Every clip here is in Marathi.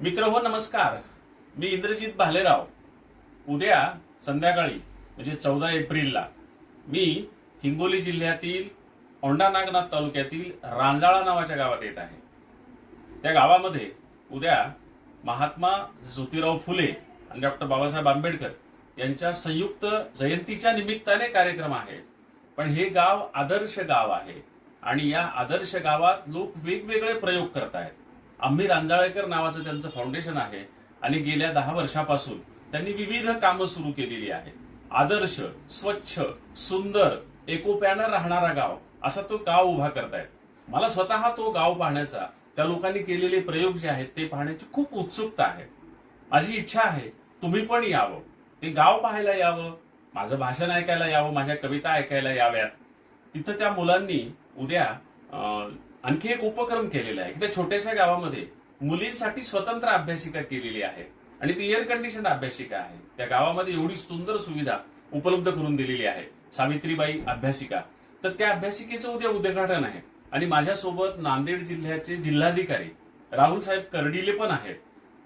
मित्र हो नमस्कार. मी इंद्रजित भालेराव. उद्या संध्याकाळी म्हणजे 14 एप्रिलला मी हिंगोली जिल्ह्यातील औंढा नागनाथ तालुक्यातील रांजाळा नावाच्या गावात येत आहे. त्या गावामध्ये उद्या महात्मा ज्योतिराव फुले आणि डॉक्टर बाबासाहेब आंबेडकर यांच्या संयुक्त जयंतीच्या निमित्ताने कार्यक्रम आहे. पण हे गाव आदर्श गाव आहे आणि या आदर्श गावात लोक वेगवेगळे प्रयोग करत आहेत. आम्ही रांजाळेकर नावाचं त्यांचं फाउंडेशन आहे आणि गेल्या 10 वर्षापासून त्यांनी विविध कामं सुरू केलेली आहेत. आदर्श, स्वच्छ, सुंदर, एकोप्यानं राहणारा गाव असा तो गाव उभा करतायत. मला स्वतः तो गाव पाहण्याचा, त्या लोकांनी केलेले प्रयोग जे आहेत ते पाहण्याची खूप उत्सुकता आहे. माझी इच्छा आहे तुम्ही पण यावं, ते गाव पाहायला यावं, माझं भाषण ऐकायला यावं, माझ्या कविता ऐकायला याव्यात. तिथं त्या मुलांनी उद्या आणखी एक उपक्रम केलेला आहे की त्या छोट्याशा गावामध्ये मुलींसाठी स्वतंत्र अभ्यासिका केलेली आहे आणि ती एअर कंडिशन अभ्यासिका आहे. त्या गावामध्ये एवढी सुंदर सुविधा उपलब्ध करून दिलेली आहे, सावित्रीबाई अभ्यासिका. तर त्या अभ्यासिकेचं उद्या उद्घाटन आहे आणि माझ्यासोबत नांदेड जिल्ह्याचे जिल्हाधिकारी राहुल साहेब कर्डिले पण आहेत.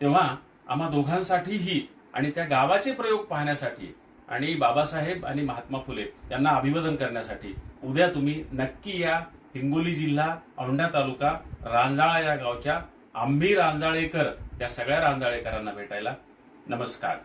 तेव्हा आम्हा दोघांसाठीही आणि त्या गावाचे प्रयोग पाहण्यासाठी आणि बाबासाहेब आणि महात्मा फुले यांना अभिवादन करण्यासाठी उद्या तुम्ही नक्की या. हिंगोली जिल्हा, औंढा तालुका, रांजाळा या गावच्या आम्ही रांजाळेकर त्या सगळ्या रांजाळेकरांना भेटायला. नमस्कार.